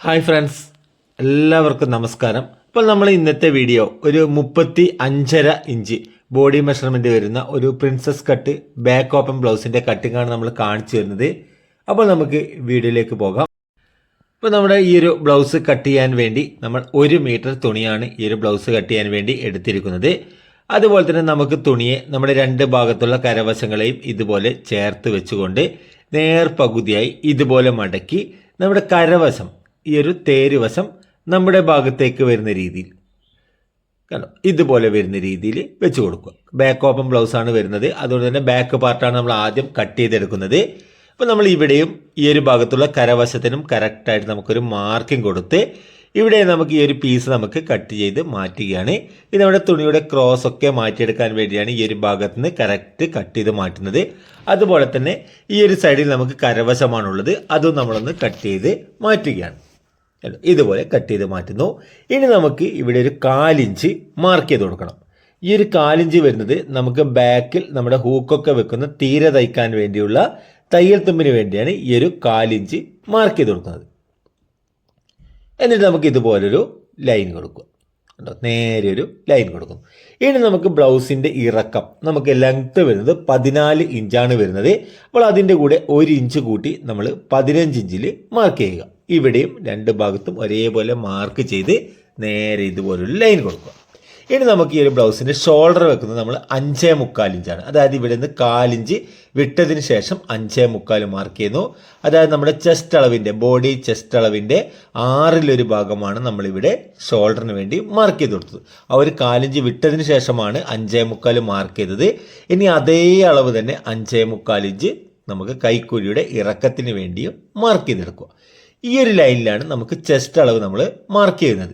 Hi friends, എല്ലാവർക്കും നമസ്കാരം. ഇപ്പോൾ നമ്മൾ ഇന്നത്തെ വീഡിയോ ഒരു 35.5 ഇഞ്ച് ബോഡി മെഷർമെൻറ്റ് വരുന്ന ഒരു പ്രിൻസസ് കട്ട് ബാക്ക് ഓപ്പൺ ബ്ലൗസിൻ്റെ കട്ടിങ്ങാണ് നമ്മൾ കാണിച്ചു തരുന്നത്. അപ്പോൾ നമുക്ക് വീഡിയോയിലേക്ക് പോകാം. ഇപ്പോൾ നമ്മുടെ ഈ ഒരു ബ്ലൗസ് കട്ട് ചെയ്യാൻ വേണ്ടി നമ്മൾ 1 മീറ്റർ തുണിയാണ് ഈ ഒരു ബ്ലൗസ് കട്ട് ചെയ്യാൻ വേണ്ടി എടുത്തിരിക്കുന്നത്. അതുപോലെ തന്നെ നമുക്ക് തുണിയെ നമ്മുടെ 2 ഭാഗത്തുള്ള കരവശങ്ങളെയും ഇതുപോലെ ചേർത്ത് വെച്ചുകൊണ്ട് നേർപകുതിയായി ഇതുപോലെ മടക്കി നമ്മുടെ കരവശം ഈ ഒരു തേരുവശം നമ്മുടെ ഭാഗത്തേക്ക് വരുന്ന രീതിയിൽ കണ്ടോ, ഇതുപോലെ വരുന്ന രീതിയിൽ വെച്ച് കൊടുക്കുക. ബാക്ക് ഓപ്പൺ ബ്ലൗസാണ് വരുന്നത്, അതുകൊണ്ട് തന്നെ ബാക്ക് പാർട്ടാണ് നമ്മൾ ആദ്യം കട്ട് ചെയ്തെടുക്കുന്നത്. അപ്പോൾ നമ്മൾ ഇവിടെയും ഈ ഒരു ഭാഗത്തുള്ള കരവശത്തിനും കറക്റ്റായിട്ട് നമുക്കൊരു മാർക്കിംഗ് കൊടുത്ത് ഇവിടെ നമുക്ക് ഈ ഒരു പീസ് നമുക്ക് കട്ട് ചെയ്ത് മാറ്റുകയാണ്. ഇത് നമ്മുടെ തുണിയുടെ ക്രോസ് ഒക്കെ മാറ്റിയെടുക്കാൻ വേണ്ടിയാണ് ഈ ഒരു ഭാഗത്ത് നിന്ന് കറക്റ്റ് കട്ട് ചെയ്ത് മാറ്റുന്നത്. അതുപോലെ തന്നെ ഈ ഒരു സൈഡിൽ നമുക്ക് കരവശമാണുള്ളത്, അതും നമ്മളൊന്ന് കട്ട് ചെയ്ത് മാറ്റുകയാണ്. ഇതുപോലെ കട്ട് ചെയ്ത് മാറ്റുന്നു. ഇനി നമുക്ക് ഇവിടെ ഒരു 1/4 ഇഞ്ച് മാർക്ക് ചെയ്ത് കൊടുക്കണം. ഈ ഒരു 1/4 ഇഞ്ച് വരുന്നത് നമുക്ക് ബാക്കിൽ നമ്മുടെ ഹൂക്കൊക്കെ വെക്കുന്ന തീരെ തയ്ക്കാൻ വേണ്ടിയുള്ള തയ്യൽ തുമ്പിന് വേണ്ടിയാണ് ഈ ഒരു 1/4 ഇഞ്ച് മാർക്ക് ചെയ്ത് കൊടുക്കുന്നത്. എന്നിട്ട് നമുക്ക് ഇതുപോലൊരു ലൈൻ കൊടുക്കുക. നേരെ ഒരു ലൈൻ കൊടുക്കും. ഇനി നമുക്ക് ബ്ലൗസിൻ്റെ ഇറക്കം നമുക്ക് ലെങ്ത്ത് വരുന്നത് 14 ഇഞ്ചാണ് വരുന്നത്. അപ്പോൾ അതിൻ്റെ കൂടെ 1 ഇഞ്ച് കൂട്ടി നമ്മൾ 15 ഇഞ്ചിൽ മാർക്ക് ചെയ്യുക. ഇവിടെയും 2 ഭാഗത്തും ഒരേപോലെ മാർക്ക് ചെയ്ത് നേരെ ഇതുപോലൊരു ലൈൻ കൊടുക്കുക. ഇനി നമുക്ക് ഈ ഒരു ബ്ലൗസിൻ്റെ ഷോൾഡർ വെക്കുന്നത് നമ്മൾ 5.25 ഇഞ്ചാണ്. അതായത് ഇവിടെ നിന്ന് 1/4 ഇഞ്ച് വിട്ടതിന് ശേഷം 5.25 മാർക്ക് ചെയ്യുന്നു. അതായത് നമ്മുടെ ചെസ്റ്റ് അളവിൻ്റെ ബോഡി ചെസ്റ്റ് അളവിൻ്റെ 1/6 ഭാഗമാണ് നമ്മളിവിടെ ഷോൾഡറിന് വേണ്ടി മാർക്ക് ചെയ്ത് കൊടുത്തത്. ആ ഒരു 1/4 ഇഞ്ച് വിട്ടതിന് ശേഷമാണ് 5.25 മാർക്ക് ചെയ്തത്. ഇനി അതേ അളവ് തന്നെ 5.25 ഇഞ്ച് നമുക്ക് കൈക്കുഴിയുടെ ഇറക്കത്തിന് വേണ്ടിയും മാർക്ക് ചെയ്തെടുക്കുക. ഈ ഒരു ലൈനിലാണ് നമുക്ക് ചെസ്റ്റ് അളവ് നമ്മൾ മാർക്ക് ചെയ്യുന്നത്.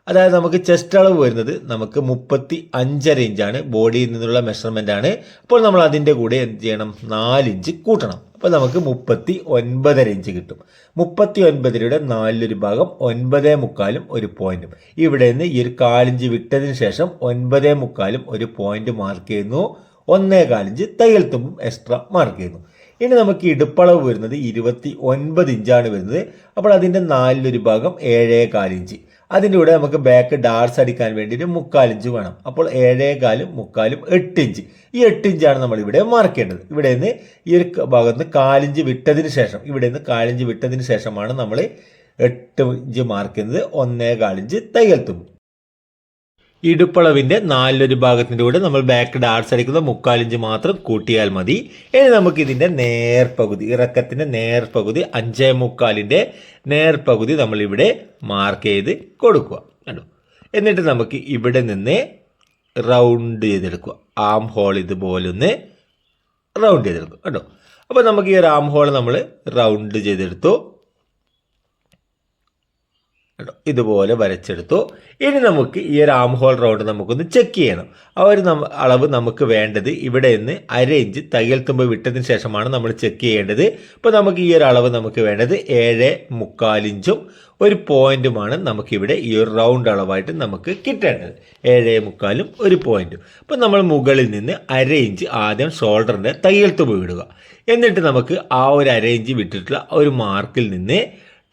അതായത് നമുക്ക് ചെസ്റ്റ് അളവ് വരുന്നത് നമുക്ക് 35.5 ഇഞ്ചാണ്, ബോഡിയിൽ നിന്നുള്ള മെഷർമെൻ്റ് ആണ്. അപ്പോൾ നമ്മൾ അതിൻ്റെ കൂടെ എന്ത് ചെയ്യണം, 4 ഇഞ്ച് കൂട്ടണം. അപ്പോൾ നമുക്ക് 39.5 ഇഞ്ച് കിട്ടും. 39യുടെ 4 ഭാഗം 9.25 ഒരു പോയിന്റും. ഇവിടെ നിന്ന് ഈ ഒരു 1/4 ഇഞ്ച് വിട്ടതിന് ശേഷം 9.25 ഒരു പോയിന്റ് മാർക്ക് ചെയ്യുന്നു. 1.25 ഇഞ്ച് തയ്യൽ തുമ്പും എക്സ്ട്രാ മാർക്ക് ചെയ്യുന്നു. ഇനി നമുക്ക് ഇടുപ്പളവ് വരുന്നത് 29 ഇഞ്ചാണ് വരുന്നത്. അപ്പോൾ അതിൻ്റെ 4 ഭാഗം 7.25 ഇഞ്ച്. അതിൻ്റെ കൂടെ നമുക്ക് ബാക്ക് ഡാർട്സ് അടിക്കാൻ വേണ്ടിയിട്ട് 3/4 ഇഞ്ച് വേണം. അപ്പോൾ 7.25 3/4 8 ഇഞ്ച്. ഈ 8 ഇഞ്ചാണ് നമ്മൾ ഇവിടെ മാർക്ക് ചെയ്യേണ്ടത്. ഇവിടെ നിന്ന് ഈ ഒരു ഭാഗത്ത് നിന്ന് 1/4 ഇഞ്ച് വിട്ടതിന് ശേഷം ഇവിടെ നിന്ന് 1/4 ഇഞ്ച് വിട്ടതിന് ശേഷമാണ് നമ്മൾ 8 ഇഞ്ച് മാർക്ക് ചെയ്യുന്നത്. 1.25 ഇഞ്ച് തയ്യൽ തുമ്പ്. ഇടുപ്പളവിൻ്റെ 4 ഭാഗത്തിൻ്റെ കൂടെ നമ്മൾ ബാക്ക് ഡാർട്സ് അടിക്കുന്ന 3/4 ഇഞ്ച് മാത്രം കൂട്ടിയാൽ മതി. ഇനി നമുക്കിതിൻ്റെ നേർപകുതി, ഇറക്കത്തിൻ്റെ നേർപകുതി 5.25ൻ്റെ നേർപകുതി നമ്മളിവിടെ മാർക്ക് ചെയ്ത് കൊടുക്കുക. കണ്ടോ, എന്നിട്ട് നമുക്ക് ഇവിടെ നിന്ന് റൗണ്ട് ചെയ്തെടുക്കുക. ആം ഹോൾ ഇതുപോലെ ഒന്ന് റൗണ്ട് ചെയ്തെടുക്കുക. കണ്ടോ, അപ്പോൾ നമുക്ക് ഈ ഒരു ആം ഹോൾ നമ്മൾ റൗണ്ട് ചെയ്തെടുത്തു. ഇതുപോലെ വരച്ചെടുത്തു. ഇനി നമുക്ക് ഈ ഒരു ആം ഹോൾ റൗണ്ട് നമുക്കൊന്ന് ചെക്ക് ചെയ്യണം. ആ ഒരു അളവ് നമുക്ക് വേണ്ടത് ഇവിടെ നിന്ന് 1/2 ഇഞ്ച് തയ്യൽ തുമ്പ് വിട്ടതിന് ശേഷമാണ് നമ്മൾ ചെക്ക് ചെയ്യേണ്ടത്. അപ്പോൾ നമുക്ക് ഈ ഒരു അളവ് നമുക്ക് വേണ്ടത് 7.25 ഇഞ്ചും ഒരു പോയിന്റുമാണ് നമുക്കിവിടെ ഈ ഒരു റൗണ്ട് അളവായിട്ട് നമുക്ക് കിട്ടേണ്ടത്. 7.25 ഒരു പോയിന്റും. അപ്പോൾ നമ്മൾ മുകളിൽ നിന്ന് 1/2 ഇഞ്ച് ആദ്യം ഷോൾഡറിൻ്റെ തയ്യൽ തുമ്പ് വിടുക. എന്നിട്ട് നമുക്ക് ആ ഒരു 1/2 ഇഞ്ച് വിട്ടിട്ടുള്ള ഒരു മാർക്കിൽ നിന്ന്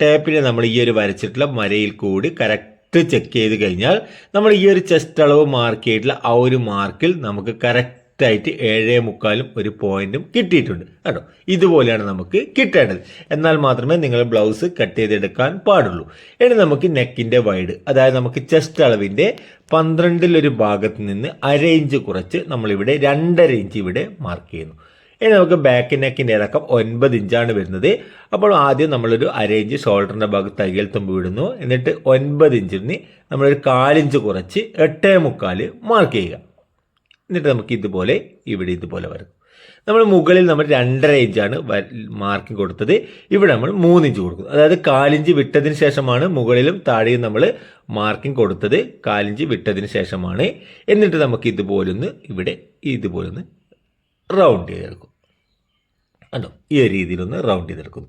ടേപ്പിനെ നമ്മൾ ഈ ഒരു വരച്ചിട്ടുള്ള മരയിൽ കൂടി കറക്റ്റ് ചെക്ക് ചെയ്ത് കഴിഞ്ഞാൽ നമ്മൾ ഈ ഒരു ചെസ്റ്റ് അളവ് മാർക്ക് ചെയ്തിട്ടുള്ള ആ ഒരു മാർക്കിൽ നമുക്ക് കറക്റ്റായിട്ട് 7.25 ഒരു പോയിന്റും കിട്ടിയിട്ടുണ്ട്. കേട്ടോ, ഇതുപോലെയാണ് നമുക്ക് കിട്ടേണ്ടത്. എന്നാൽ മാത്രമേ നിങ്ങൾ ബ്ലൗസ് കട്ട് ചെയ്തെടുക്കാൻ പാടുള്ളൂ. ഇനി നമുക്ക് നെക്കിൻ്റെ വൈഡ്, അതായത് നമുക്ക് ചെസ്റ്റ് അളവിൻ്റെ 12 ഭാഗത്ത് നിന്ന് 1/2 ഇഞ്ച് കുറച്ച് നമ്മളിവിടെ 2.5 ഇഞ്ച് ഇവിടെ മാർക്ക് ചെയ്യുന്നു. ഇനി നമുക്ക് ബാക്ക് നെക്കിൻ്റെ ഇറക്കം 9 ഇഞ്ചാണ് വരുന്നത്. അപ്പോൾ ആദ്യം നമ്മളൊരു 1/2 ഇഞ്ച് ഷോൾഡറിൻ്റെ ഭാഗത്ത് തയ്യൽ തുമ്പ് വിടുന്നു. എന്നിട്ട് 9 ഇഞ്ചിന് നമ്മളൊരു 1/4 ഇഞ്ച് കുറച്ച് 8.25 മാർക്ക് ചെയ്യുക. എന്നിട്ട് നമുക്ക് ഇതുപോലെ ഇവിടെ ഇതുപോലെ വരും. നമ്മൾ മുകളിൽ നമ്മൾ 2.5 ഇഞ്ചാണ് മാർക്കിംഗ് കൊടുത്തത്. ഇവിടെ നമ്മൾ 3 ഇഞ്ച് കൊടുക്കും. അതായത് 1/4 ഇഞ്ച് വിട്ടതിന് ശേഷമാണ് മുകളിലും താഴെയും നമ്മൾ മാർക്കിംഗ് കൊടുത്തത്. 1/4 ഇഞ്ച് വിട്ടതിന് ശേഷമാണ്. എന്നിട്ട് നമുക്ക് ഇതുപോലൊന്ന് ഇവിടെ ഇതുപോലൊന്ന് റൗണ്ട് ചെയ്തെടുക്കും. കണ്ടോ, ഈ ഒരു രീതിയിലൊന്ന് റൗണ്ട് ചെയ്തെടുക്കുന്നു.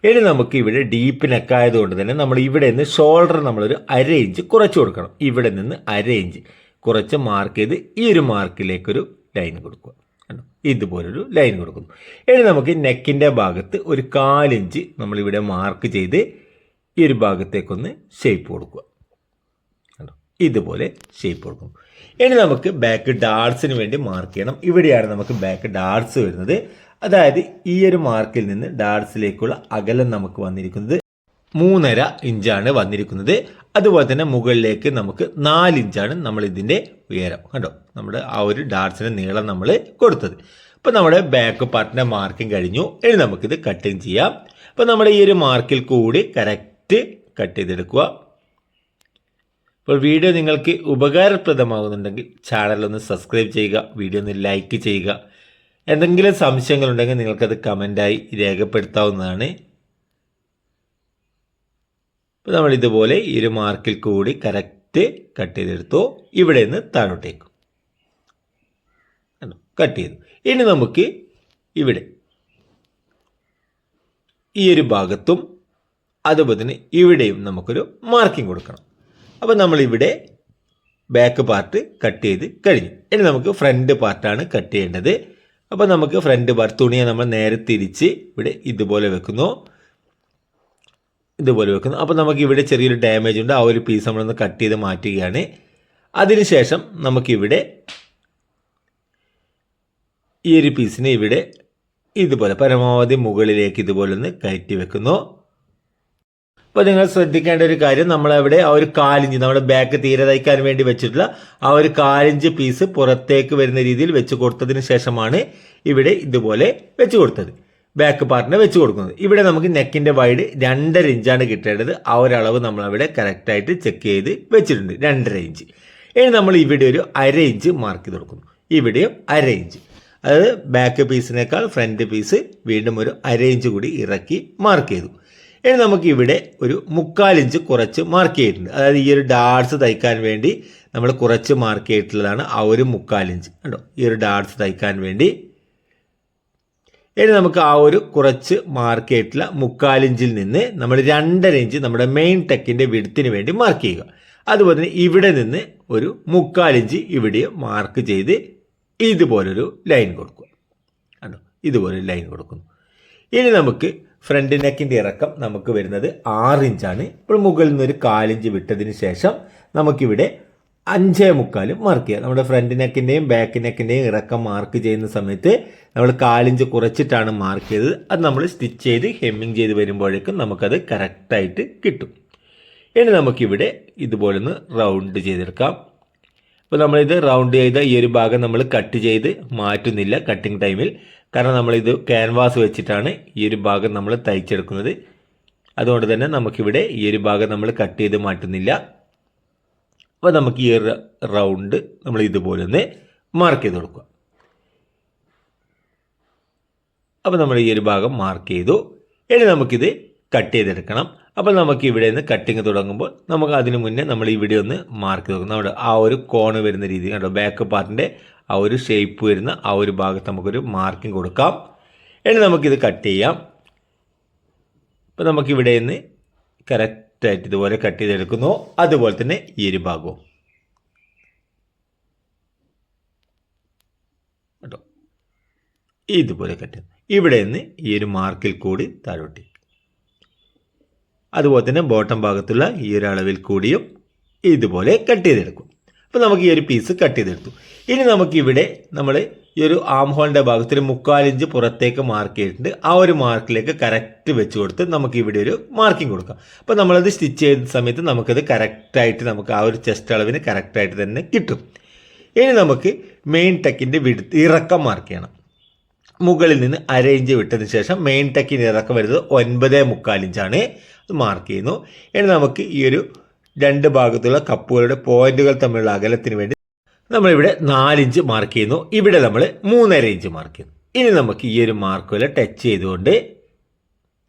ഇനി നമുക്ക് ഇവിടെ ഡീപ്പ് നെക്കായതുകൊണ്ട് തന്നെ നമ്മൾ ഇവിടെ നിന്ന് ഷോൾഡർ നമ്മളൊരു 1/2 ഇഞ്ച് കുറച്ച് കൊടുക്കണം. ഇവിടെ നിന്ന് 1/2 ഇഞ്ച് കുറച്ച് മാർക്ക് ചെയ്ത് ഈ ഒരു മാർക്കിലേക്കൊരു ലൈൻ കൊടുക്കുക. കണ്ടോ, ഇതുപോലൊരു ലൈൻ കൊടുക്കുന്നു. ഇനി നമുക്ക് നെക്കിൻ്റെ ഭാഗത്ത് ഒരു 1/4 ഇഞ്ച് നമ്മളിവിടെ മാർക്ക് ചെയ്ത് ഈ ഒരു ഭാഗത്തേക്കൊന്ന് ഷേപ്പ് കൊടുക്കുക. ഇതുപോലെ ഷേപ്പ് കൊടുക്കും. ഇനി നമുക്ക് ബാക്ക് ഡാർട്സിന് വേണ്ടി മാർക്ക് ചെയ്യണം. ഇവിടെയാണ് നമുക്ക് ബാക്ക് ഡാർട്സ് വരുന്നത്. അതായത് ഈ ഒരു മാർക്കിൽ നിന്ന് ഡാർട്സിലേക്കുള്ള അകലം നമുക്ക് വന്നിരിക്കുന്നത് 3.5 ഇഞ്ചാണ് വന്നിരിക്കുന്നത്. അതുപോലെ തന്നെ മുകളിലേക്ക് നമുക്ക് 4 ഇഞ്ചാണ് നമ്മൾ ഇതിൻ്റെ ഉയരം. കണ്ടോ, നമ്മുടെ ആ ഒരു ഡാർട്സിൻ്റെ നീളം നമ്മൾ കൊടുത്തത്. അപ്പോൾ നമ്മുടെ ബാക്ക് പാർട്ടിൻ്റെ മാർക്കിംഗ് കഴിഞ്ഞു. ഇനി നമുക്കിത് കട്ടിങ് ചെയ്യാം. അപ്പോൾ നമ്മുടെ ഈ ഒരു മാർക്കിൽ കൂടി കറക്റ്റ് കട്ട് ചെയ്തെടുക്കുക. അപ്പോൾ വീഡിയോ നിങ്ങൾക്ക് ഉപകാരപ്രദമാകുന്നുണ്ടെങ്കിൽ ചാനലൊന്ന് സബ്സ്ക്രൈബ് ചെയ്യുക, വീഡിയോ ഒന്ന് ലൈക്ക് ചെയ്യുക. എന്തെങ്കിലും സംശയങ്ങളുണ്ടെങ്കിൽ നിങ്ങൾക്കത് കമൻറ്റായി രേഖപ്പെടുത്താവുന്നതാണ്. അപ്പോൾ നമ്മൾ ഇതുപോലെ ഈ ഒരു മാർക്കിൽ കൂടി കറക്റ്റ് കട്ട് ചെയ്തെടുത്തു. ഇവിടെ നിന്ന് താഴോട്ടേക്കും കട്ട് ചെയ്തു. ഇനി നമുക്ക് ഇവിടെ ഈ ഒരു ഭാഗത്തും അതുപോലെ തന്നെ ഇവിടെയും നമുക്കൊരു മാർക്കിംഗ് കൊടുക്കണം. അപ്പോൾ നമ്മളിവിടെ ബാക്ക് പാർട്ട് കട്ട് ചെയ്ത് കഴിഞ്ഞു. ഇനി നമുക്ക് ഫ്രണ്ട് പാർട്ടാണ് കട്ട് ചെയ്യേണ്ടത്. അപ്പോൾ നമുക്ക് ഫ്രണ്ട് പാർട്ട് തുണിയെ നമ്മൾ നേരെ തിരിച്ച് ഇവിടെ ഇതുപോലെ വെക്കുന്നു. അപ്പോൾ നമുക്ക് ഇവിടെ ചെറിയൊരു ഡാമേജ് ഉണ്ട്. ആ ഒരു പീസ് നമ്മളൊന്ന് കട്ട് ചെയ്ത് മാറ്റുകയാണ്. അതിനുശേഷം നമുക്കിവിടെ ഈ ഒരു പീസിനെ ഇവിടെ ഇതുപോലെ പരമാവധി മുകളിലേക്ക് ഇതുപോലെ ഒന്ന് കയറ്റി വെക്കുന്നു. അപ്പോൾ നിങ്ങൾ ശ്രദ്ധിക്കേണ്ട ഒരു കാര്യം, നമ്മളവിടെ ആ ഒരു 4 ഇഞ്ച് നമ്മുടെ ബാക്ക് തീരെ തയ്ക്കാൻ വേണ്ടി വെച്ചിട്ടുള്ള ആ ഒരു 4 ഇഞ്ച് പീസ് പുറത്തേക്ക് വരുന്ന രീതിയിൽ വെച്ച് കൊടുത്തതിന് ശേഷമാണ് ഇവിടെ ഇതുപോലെ വെച്ച് കൊടുത്തത്, ബാക്ക് പാർട്ടിനെ വെച്ച് കൊടുക്കുന്നത്. ഇവിടെ നമുക്ക് നെക്കിൻ്റെ വൈഡ് 2.5 ഇഞ്ചാണ് കിട്ടേണ്ടത്. ആ ഒരളവ് നമ്മളവിടെ കറക്റ്റായിട്ട് ചെക്ക് ചെയ്ത് വെച്ചിട്ടുണ്ട്, 2.5 ഇഞ്ച്. ഇനി നമ്മൾ ഇവിടെ ഒരു 1/2 ഇഞ്ച് മാർക്ക് ചെയ്ത് കൊടുക്കുന്നു. ഇവിടെയും 1/2 ഇഞ്ച്, അതായത് ബാക്ക് പീസിനേക്കാൾ ഫ്രണ്ട് പീസ് വീണ്ടും ഒരു 1/2 ഇഞ്ച് കൂടി ഇറക്കി മാർക്ക് ചെയ്തു. ഇനി നമുക്ക് ഇവിടെ ഒരു 3/4 ഇഞ്ച് കുറച്ച് മാർക്ക് ചെയ്തിട്ടുണ്ട്. അതായത് ഈ ഒരു ഡാർട്സ് തയ്ക്കാൻ വേണ്ടി നമ്മൾ കുറച്ച് മാർക്ക് ചെയ്തിട്ടുള്ളതാണ് ആ ഒരു 3/4 ഇഞ്ച്. കണ്ടോ, ഈ ഒരു ഡാർട്സ് തയ്ക്കാൻ വേണ്ടി. ഇനി നമുക്ക് ആ ഒരു കുറച്ച് മാർക്ക് ചെയ്തിട്ടുള്ള 3/4 ഇഞ്ചിൽ നിന്ന് നമ്മൾ 2.5 ഇഞ്ച് നമ്മുടെ മെയിൻ ടെക്കിൻ്റെ വിഡ്ത്തിന് വേണ്ടി മാർക്ക് ചെയ്യുക. അതുപോലെ തന്നെ ഇവിടെ നിന്ന് ഒരു 3/4 ഇഞ്ച് ഇവിടെ മാർക്ക് ചെയ്ത് ഇതുപോലൊരു ലൈൻ കൊടുക്കുക. കണ്ടോ, ഇതുപോലെ ലൈൻ കൊടുക്കുന്നു. ഇനി നമുക്ക് ഫ്രണ്ട് നെക്കിൻ്റെ ഇറക്കം നമുക്ക് വരുന്നത് 6 ഇഞ്ചാണ്. ഇപ്പോൾ മുകളിൽ നിന്ന് ഒരു 1/4 ഇഞ്ച് വിട്ടതിന് ശേഷം നമുക്കിവിടെ 5.25 മാർക്ക് ചെയ്യാം. നമ്മുടെ ഫ്രണ്ട് നെക്കിൻ്റെയും ബാക്ക് നെക്കിൻ്റെയും ഇറക്കം മാർക്ക് ചെയ്യുന്ന സമയത്ത് നമ്മൾ 1/4 ഇഞ്ച് കുറച്ചിട്ടാണ് മാർക്ക് ചെയ്തത്. അത് നമ്മൾ സ്റ്റിച്ച് ചെയ്ത് ഹെമ്മിങ് ചെയ്ത് വരുമ്പോഴേക്കും നമുക്കത് കറക്റ്റായിട്ട് കിട്ടും. ഇനി നമുക്കിവിടെ ഇതുപോലെ ഒന്ന് റൗണ്ട് ചെയ്തെടുക്കാം. അപ്പോൾ നമ്മളിത് റൗണ്ട് ചെയ്ത ഈ ഒരു ഭാഗം നമ്മൾ കട്ട് ചെയ്ത് മാറ്റുന്നില്ല കട്ടിങ് ടൈമിൽ, കാരണം നമ്മളിത് ക്യാൻവാസ് വെച്ചിട്ടാണ് ഈ ഒരു ഭാഗം നമ്മൾ തയ്ച്ചെടുക്കുന്നത്. അതുകൊണ്ട് തന്നെ നമുക്കിവിടെ ഈ ഒരു ഭാഗം നമ്മൾ കട്ട് ചെയ്ത് മാറ്റുന്നില്ല. അപ്പോൾ നമുക്ക് ഈ ഒരു റൗണ്ട് നമ്മൾ ഇതുപോലെ ഒന്ന് മാർക്ക് ചെയ്ത് കൊടുക്കുക. അപ്പോൾ നമ്മൾ ഈ ഒരു ഭാഗം മാർക്ക് ചെയ്തു. ഇനി നമുക്കിത് കട്ട് ചെയ്തെടുക്കണം. അപ്പോൾ നമുക്ക് ഇവിടെ നിന്ന് കട്ടിങ് തുടങ്ങുമ്പോൾ നമുക്ക് അതിന് മുന്നേ നമ്മൾ ഇവിടെ ഒന്ന് മാർക്ക് ചെയ്ത് നമ്മുടെ ആ ഒരു കോണ് വരുന്ന രീതി കണ്ടോ, ബാക്ക് പാർട്ടിൻ്റെ ആ ഒരു ഷേപ്പ് വരുന്ന ആ ഒരു ഭാഗത്ത് നമുക്കൊരു മാർക്കിംഗ് കൊടുക്കാം. ഇനി നമുക്കിത് കട്ട് ചെയ്യാം. അപ്പോൾ നമുക്കിവിടെ നിന്ന് കറക്റ്റായിട്ട് ഇതുപോലെ കട്ട് ചെയ്തെടുക്കുന്നു. അതുപോലെ തന്നെ ഈ ഒരു ഭാഗവും കേട്ടോ ഇതുപോലെ കട്ട് ചെയ്യുന്നു. ഇവിടെ നിന്ന് ഈ ഒരു മാർക്കിൽ കൂടി താഴോട്ട്, അതുപോലെ തന്നെ ബോട്ടം ഭാഗത്തുള്ള ഈ ഒരു അളവിൽ കൂടിയും ഇതുപോലെ കട്ട് ചെയ്തെടുക്കും. അപ്പോൾ നമുക്ക് ഈ ഒരു പീസ് കട്ട് ചെയ്തെടുത്തു. ഇനി നമുക്കിവിടെ നമ്മൾ ഈ ഒരു ആം ഹോളിൻ്റെ ഭാഗത്തിൽ 3/4 ഇഞ്ച് പുറത്തേക്ക് മാർക്ക് ചെയ്തിട്ടുണ്ട്. ആ ഒരു മാർക്കിലേക്ക് കറക്റ്റ് വെച്ച് കൊടുത്ത് നമുക്ക് ഇവിടെ ഒരു മാർക്കിംഗ് കൊടുക്കാം. അപ്പോൾ നമ്മളത് സ്റ്റിച്ച് ചെയ്ത സമയത്ത് നമുക്കത് കറക്റ്റായിട്ട് നമുക്ക് ആ ഒരു ചെസ്റ്റ് അളവിന് കറക്റ്റായിട്ട് തന്നെ കിട്ടും. ഇനി നമുക്ക് മെയിൻ ടെക്കിൻ്റെ ഇറക്കം മാർക്ക് ചെയ്യണം. മുകളിൽ നിന്ന് 1/2 ഇഞ്ച് വിട്ടതിന് ശേഷം മെയിൻ ടെക്കിന് ഇറക്കം വരുന്നത് 9.25 ഇഞ്ചാണ്. അത് മാർക്ക് ചെയ്യുന്നു. ഇനി നമുക്ക് ഈ ഒരു 2 ഭാഗത്തുള്ള കപ്പുകളുടെ പോയിന്റുകൾ തമ്മിലുള്ള അകലത്തിന് വേണ്ടി നമ്മളിവിടെ 4 ഇഞ്ച് മാർക്ക് ചെയ്യുന്നു. ഇവിടെ നമ്മൾ 3.5 ഇഞ്ച് മാർക്ക് ചെയ്യുന്നു. ഇനി നമുക്ക് ഈ ഒരു മാർക്കുകൾ ടച്ച് ചെയ്തുകൊണ്ട്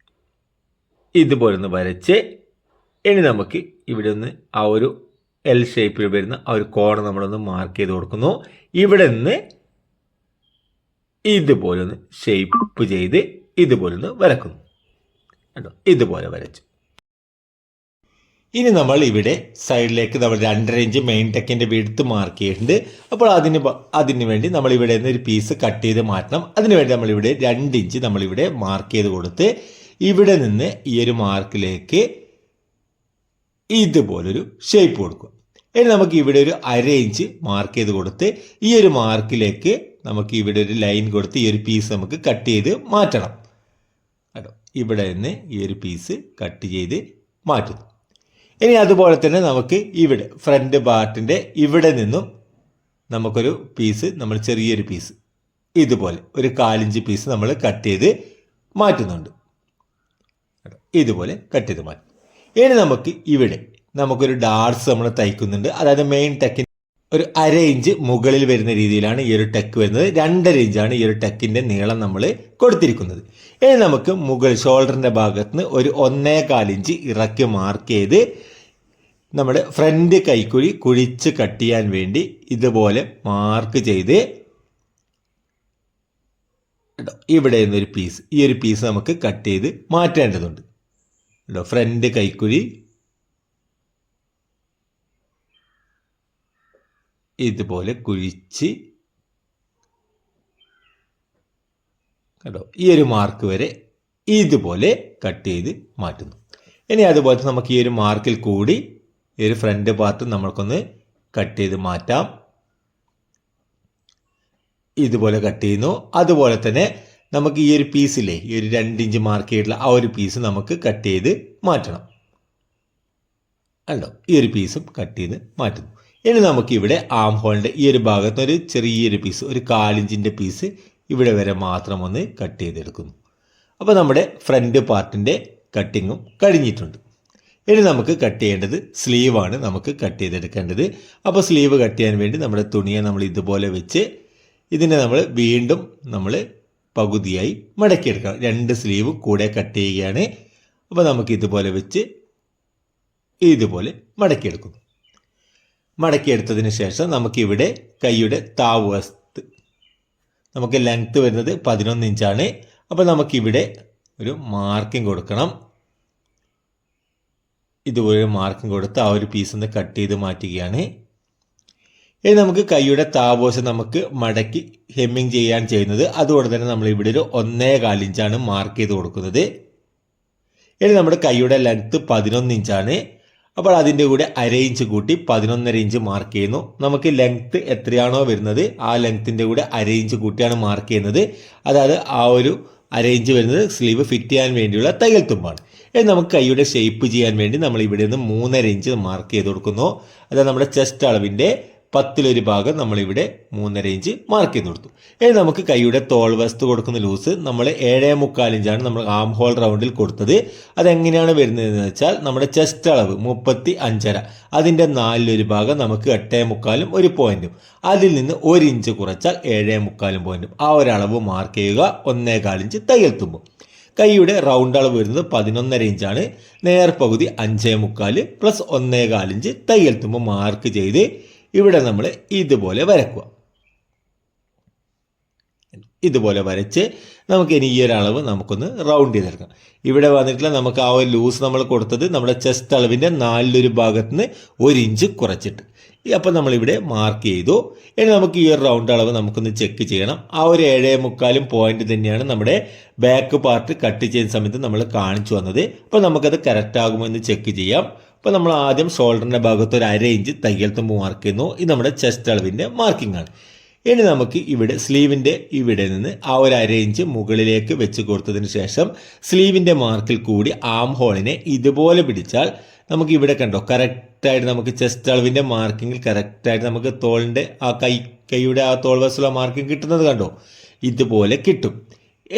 ഇതുപോലെ ഒന്ന് വരച്ച് ഇനി നമുക്ക് ഇവിടെ നിന്ന് ആ ഒരു എൽ ഷേപ്പിൽ വരുന്ന ആ ഒരു കോൺ നമ്മളൊന്ന് മാർക്ക് ചെയ്ത് കൊടുക്കുന്നു. ഇവിടെ നിന്ന് ഇതുപോലെ ഒന്ന് ഷേപ്പ് ചെയ്ത് ഇതുപോലെ ഒന്ന് വരക്കുന്നു. കണ്ടോ, ഇതുപോലെ വരച്ചു. ഇനി നമ്മൾ ഇവിടെ സൈഡിലേക്ക് നമ്മൾ 2.5 ഇഞ്ച് മെയിൻ ടെക്കിൻ്റെ വിഡ്ത്ത് മാർക്ക് ചെയ്തിട്ടുണ്ട്. അപ്പോൾ അതിന് വേണ്ടി നമ്മൾ ഇവിടെ നിന്ന് ഒരു പീസ് കട്ട് ചെയ്ത് മാറ്റണം. അതിനുവേണ്ടി നമ്മളിവിടെ 2 ഇഞ്ച് നമ്മളിവിടെ മാർക്ക് ചെയ്ത് കൊടുത്ത് ഇവിടെ നിന്ന് ഈ ഒരു മാർക്കിലേക്ക് ഇതുപോലൊരു ഷേപ്പ് കൊടുക്കുക. ഇനി നമുക്ക് ഇവിടെ ഒരു 1/2 ഇഞ്ച് മാർക്ക് ചെയ്ത് കൊടുത്ത് ഈ ഒരു മാർക്കിലേക്ക് നമുക്ക് ഇവിടെ ഒരു ലൈൻ കൊടുത്ത് ഈ ഒരു പീസ് നമുക്ക് കട്ട് ചെയ്ത് മാറ്റണം കേട്ടോ. ഇവിടെ നിന്ന് ഈ ഒരു പീസ് കട്ട് ചെയ്ത് മാറ്റുന്നു. ഇനി അതുപോലെ തന്നെ നമുക്ക് ഇവിടെ ഫ്രണ്ട് പാർട്ടിൻ്റെ ഇവിടെ നിന്നും നമുക്കൊരു പീസ്, നമ്മൾ ചെറിയൊരു പീസ് ഇതുപോലെ ഒരു 1/4 ഇഞ്ച് പീസ് നമ്മൾ കട്ട് ചെയ്ത് മാറ്റുന്നുണ്ട്. ഇതുപോലെ കട്ട് ചെയ്ത് മാറ്റും. ഇനി നമുക്ക് ഇവിടെ നമുക്കൊരു ഡാർട്സ് നമ്മൾ തയ്ക്കുന്നുണ്ട്. അതായത് മെയിൻ ടെക്കിന് ഒരു 1/2 ഇഞ്ച് മുകളിൽ വരുന്ന രീതിയിലാണ് ഈ ഒരു ടെക്ക് വരുന്നത്. 2.5 ഇഞ്ചാണ് ഈ ഒരു ടെക്കിൻ്റെ നീളം നമ്മൾ കൊടുത്തിരിക്കുന്നത്. ഇനി നമുക്ക് മുകൾ ഷോൾഡറിൻ്റെ ഭാഗത്ത് നിന്ന് ഒരു 1.25 ഇഞ്ച് ഇറക്കി മാർക്ക് ചെയ്ത് നമ്മുടെ ഫ്രണ്ട് കൈക്കുഴി കുഴിച്ച് കട്ട് ചെയ്യാൻ വേണ്ടി ഇതുപോലെ മാർക്ക് ചെയ്ത് ഇവിടെ നിന്നൊരു പീസ്, ഈ ഒരു പീസ് നമുക്ക് കട്ട് ചെയ്ത് മാറ്റേണ്ടതുണ്ട്. ഫ്രണ്ട് കൈക്കുഴി ഇതുപോലെ കുഴിച്ച് കേട്ടോ ഈ ഒരു മാർക്ക് വരെ ഇതുപോലെ കട്ട് ചെയ്ത് മാറ്റുന്നു. ഇനി അതുപോലെ നമുക്ക് ഈ ഒരു മാർക്കിൽ കൂടി ഈ ഒരു ഫ്രണ്ട് പാർട്ട് നമ്മൾക്കൊന്ന് കട്ട് ചെയ്ത് മാറ്റാം. ഇതുപോലെ കട്ട് ചെയ്യുന്നു. അതുപോലെ തന്നെ നമുക്ക് ഈ ഒരു പീസില്ലേ, ഈ ഒരു 2 ഇഞ്ച് മാർക്ക് ചെയ്തിട്ടുള്ള ആ ഒരു പീസ് നമുക്ക് കട്ട് ചെയ്ത് മാറ്റണം. അല്ലോ ഈ ഒരു പീസും കട്ട് ചെയ്ത് മാറ്റുന്നു. ഇനി നമുക്ക് ഇവിടെ ആം ഹോളിൻ്റെ ഈ ഒരു ഭാഗത്ത് ഒരു ചെറിയൊരു പീസ്, ഒരു 1/4 ഇഞ്ചിൻ്റെ പീസ് ഇവിടെ വരെ മാത്രം ഒന്ന് കട്ട് ചെയ്തെടുക്കുന്നു. അപ്പോൾ നമ്മുടെ ഫ്രണ്ട് പാർട്ടിൻ്റെ കട്ടിങ്ങും കഴിഞ്ഞിട്ടുണ്ട്. ഇനി നമുക്ക് കട്ട് ചെയ്യേണ്ടത് സ്ലീവാണ് നമുക്ക് കട്ട് ചെയ്തെടുക്കേണ്ടത്. അപ്പോൾ സ്ലീവ് കട്ട് ചെയ്യാൻ വേണ്ടി നമ്മുടെ തുണിയെ നമ്മൾ ഇതുപോലെ വെച്ച് ഇതിനെ നമ്മൾ വീണ്ടും നമ്മൾ പകുതിയായി മടക്കിയെടുക്കണം. 2 സ്ലീവും കൂടെ കട്ട് ചെയ്യുകയാണ്. അപ്പോൾ നമുക്ക് ഇതുപോലെ വെച്ച് ഇതുപോലെ മടക്കിയെടുക്കുന്നു. മടക്കിയെടുത്തതിന് ശേഷം നമുക്കിവിടെ കൈയുടെ താഴ്വശത്ത് നമുക്ക് ലെങ്ത്ത് വരുന്നത് 11 ഇഞ്ചാണ്. അപ്പോൾ നമുക്കിവിടെ ഒരു മാർക്കിംഗ് കൊടുക്കണം. ഇതുപോലെ മാർക്കിംഗ് കൊടുത്ത് ആ ഒരു പീസ് ഒന്ന് കട്ട് ചെയ്ത് മാറ്റുകയാണ്. ഇനി നമുക്ക് കൈയുടെ താഴ്വശം നമുക്ക് മടക്കി ഹെമ്മിങ് ചെയ്യാൻ ചെയ്യുന്നത്. അതുകൊണ്ട് തന്നെ നമ്മൾ ഇവിടെ ഒരു 1.25 ഇഞ്ചാണ് മാർക്ക് ചെയ്ത് കൊടുക്കുന്നത്. ഇനി നമ്മുടെ കൈയുടെ ലെങ്ത്ത് 11 ഇഞ്ചാണ്. അപ്പോൾ അതിൻ്റെ കൂടെ 1/2 ഇഞ്ച് കൂട്ടി 11.5 ഇഞ്ച് മാർക്ക് ചെയ്യുന്നു. നമുക്ക് ലെങ്ത്ത് എത്രയാണോ വരുന്നത് ആ ലെങ്ത്തിൻ്റെ കൂടെ 1/2 ഇഞ്ച് കൂട്ടിയാണ് മാർക്ക് ചെയ്യുന്നത്. അതായത് ആ ഒരു 1/2 ഇഞ്ച് വരുന്നത് സ്ലീവ് ഫിറ്റ് ചെയ്യാൻ വേണ്ടിയുള്ള തയ്യൽ തുമ്പാണ്. ഇനി നമുക്ക് കൈയുടെ ഷേപ്പ് ചെയ്യാൻ വേണ്ടി നമ്മൾ ഇവിടെ നിന്ന് 3.5 ഇഞ്ച് മാർക്ക് ചെയ്ത് കൊടുക്കുന്നു. അതായത് നമ്മുടെ ചെസ്റ്റ് അളവിൻ്റെ 10 ഭാഗം നമ്മളിവിടെ 3.5 ഇഞ്ച് മാർക്ക് ചെയ്ത് കൊടുത്തു. ഇനി നമുക്ക് കൈയുടെ തോൾ വശത്ത് കൊടുക്കുന്ന ലൂസ് നമ്മൾ 7.25 ഇഞ്ചാണ് നമ്മൾ ആം ഹോൾ റൗണ്ടിൽ കൊടുത്തത്. അതെങ്ങനെയാണ് വരുന്നതെന്ന് വെച്ചാൽ നമ്മുടെ ചെസ്റ്റ് അളവ് 35.5, അതിൻ്റെ 4 ഭാഗം നമുക്ക് 8.25 ഒരു പോയിന്റും, അതിൽ നിന്ന് 1 ഇഞ്ച് കുറച്ചാൽ 7.25 പോയിന്റും, ആ ഒരളവ് മാർക്ക് ചെയ്യുക. 1.25 ഇഞ്ച് തയ്യൽ തുമ്പും. കൈയുടെ റൗണ്ട് അളവ് വരുന്നത് 11.5 ഇഞ്ചാണ്. നേർപകുതി 5.25 പ്ലസ് 1.25 ഇഞ്ച് തയ്യൽ തുമ്പ് മാർക്ക് ചെയ്ത് ഇവിടെ നമ്മൾ ഇതുപോലെ വരക്കുക. ഇതുപോലെ വരച്ച് നമുക്ക് ഇനി ഈ ഒരു അളവ് നമുക്കൊന്ന് റൗണ്ട് ചെയ്തെടുക്കാം. ഇവിടെ വന്നിട്ടുള്ള നമുക്ക് ആ ഒരു ലൂസ് നമ്മൾ കൊടുത്തത് നമ്മുടെ ചെസ്റ്റ് അളവിൻ്റെ 4 ഭാഗത്ത് നിന്ന് 1 ഇഞ്ച് കുറച്ചിട്ട്. അപ്പോൾ നമ്മളിവിടെ മാർക്ക് ചെയ്തു. ഇനി നമുക്ക് ഈ ഒരു റൗണ്ട് അളവ് നമുക്കൊന്ന് ചെക്ക് ചെയ്യണം. ആ ഒരു 7.25 പോയിന്റ് തന്നെയാണ് നമ്മുടെ ബാക്ക് പാർട്ട് കട്ട് ചെയ്യുന്ന സമയത്ത് നമ്മൾ കാണിച്ചു വന്നത്. അപ്പോൾ നമുക്കത് കറക്റ്റ് ആകുമോ എന്ന് ചെക്ക് ചെയ്യാം. അപ്പോൾ നമ്മൾ ആദ്യം ഷോൾഡറിൻ്റെ ഭാഗത്ത് ഒരു 1/2 ഇഞ്ച് തയ്യൽ തുമ്പ് മാർക്ക് ചെയ്യുന്നു. ഇത് നമ്മുടെ ചെസ്റ്റ് അളവിൻ്റെ മാർക്കിംഗ് ആണ്. ഇനി നമുക്ക് ഇവിടെ സ്ലീവിൻ്റെ ഇവിടെ നിന്ന് ആ ഒരു 1/2 ഇഞ്ച് മുകളിലേക്ക് വെച്ച് കൊടുത്തതിന് ശേഷം സ്ലീവിൻ്റെ മാർക്കിൽ കൂടി ആം ഹോളിനെ ഇതുപോലെ പിടിച്ചാൽ നമുക്ക് ഇവിടെ കണ്ടോ കറക്റ്റായിട്ട് നമുക്ക് ചെസ്റ്റ് അളവിൻ്റെ മാർക്കിങ്ങിൽ കറക്റ്റായിട്ട് നമുക്ക് തോളിൻ്റെ ആ കൈയുടെ ആ തോൾ വശമുള്ള മാർക്കിംഗ് കിട്ടുന്നത് കണ്ടോ, ഇതുപോലെ കിട്ടും.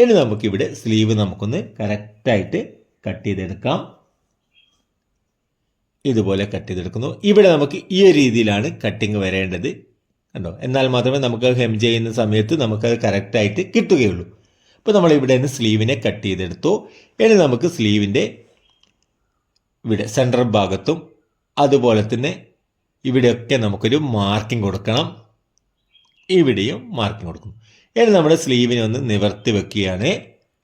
ഇനി നമുക്കിവിടെ സ്ലീവ് നമുക്കൊന്ന് കറക്റ്റായിട്ട് കട്ട് ചെയ്തെടുക്കാം. ഇതുപോലെ കട്ട് ചെയ്തെടുക്കുന്നു. ഇവിടെ നമുക്ക് ഈ ഒരു രീതിയിലാണ് കട്ടിങ് വരേണ്ടത് കണ്ടോ, എന്നാൽ മാത്രമേ നമുക്ക് ഹെം ചെയ്യുന്ന സമയത്ത് നമുക്കത് കറക്റ്റായിട്ട് കിട്ടുകയുള്ളൂ. അപ്പോൾ നമ്മൾ ഇവിടെ നിന്ന് സ്ലീവിനെ കട്ട് ചെയ്തെടുത്തു. ഇനി നമുക്ക് സ്ലീവിൻ്റെ ഇവിടെ സെൻട്രൽ ഭാഗത്തും അതുപോലെ തന്നെ ഇവിടെയൊക്കെ നമുക്കൊരു മാർക്കിംഗ് കൊടുക്കണം. ഇവിടെയും മാർക്കിംഗ് കൊടുക്കുന്നു. ഇനി നമ്മുടെ സ്ലീവിനെ ഒന്ന് നിവർത്തി വെക്കുകയാണ്.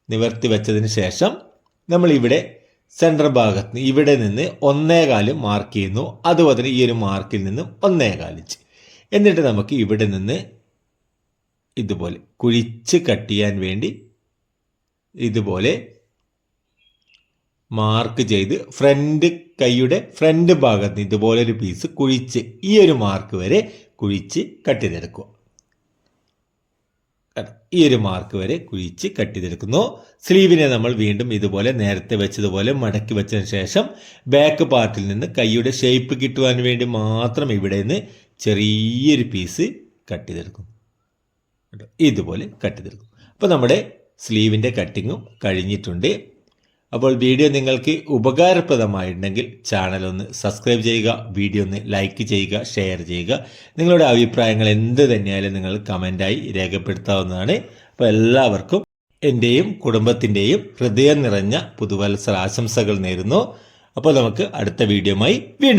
നിവർത്തി വെച്ചതിന് ശേഷം നമ്മൾ ഇവിടെ സെൻട്രൽ ഭാഗത്ത് നിന്ന് ഇവിടെ നിന്ന് 1.25 മാർക്ക് ചെയ്യുന്നു. അതുപോലെ തന്നെ ഈ ഒരു മാർക്കിൽ നിന്നും 1.25 ഇഞ്ച്. എന്നിട്ട് നമുക്ക് ഇവിടെ നിന്ന് ഇതുപോലെ കുഴിച്ച് കട്ട് ചെയ്യാൻ വേണ്ടി ഇതുപോലെ മാർക്ക് ചെയ്ത് ഫ്രണ്ട് കൈയുടെ ഫ്രണ്ട് ഭാഗത്ത് ഇതുപോലെ ഒരു പീസ് കുഴിച്ച് ഈ ഒരു മാർക്ക് വരെ കുഴിച്ച് കട്ട് ചെയ്തെടുക്കുക. ഈ ഒരു മാർക്ക് വരെ കുഴിച്ച് കട്ട് ചെയ്തെടുക്കുന്നു. സ്ലീവിനെ നമ്മൾ വീണ്ടും ഇതുപോലെ നേരത്തെ വെച്ചതുപോലെ മടക്കി വെച്ചതിന് ശേഷം ബാക്ക് പാർട്ടിൽ നിന്ന് കൈയുടെ ഷേപ്പ് കിട്ടുവാൻ വേണ്ടി മാത്രം ഇവിടെ നിന്ന് ചെറിയൊരു പീസ് കട്ട് ചെയ്തെടുക്കും. ഇതുപോലെ കട്ട് ചെയ്തെടുക്കും. അപ്പോൾ നമ്മുടെ സ്ലീവിൻ്റെ കട്ടിങ്ങും കഴിഞ്ഞിട്ടുണ്ട്. അപ്പോൾ വീഡിയോ നിങ്ങൾക്ക് ഉപകാരപ്രദമായിട്ടുണ്ടെങ്കിൽ ചാനൽ ഒന്ന് സബ്സ്ക്രൈബ് ചെയ്യുക, വീഡിയോ ഒന്ന് ലൈക്ക് ചെയ്യുക, ഷെയർ ചെയ്യുക. നിങ്ങളുടെ അഭിപ്രായങ്ങൾ എന്ത് തന്നെയായാലും നിങ്ങൾ കമൻ്റായി രേഖപ്പെടുത്താവുന്നതാണ്. അപ്പോൾ എല്ലാവർക്കും എൻ്റെയും കുടുംബത്തിൻ്റെയും ഹൃദയം നിറഞ്ഞ പുതുവത്സര ആശംസകൾ നേരുന്നു. അപ്പോൾ നമുക്ക് അടുത്ത വീഡിയോയുമായി വീണ്ടും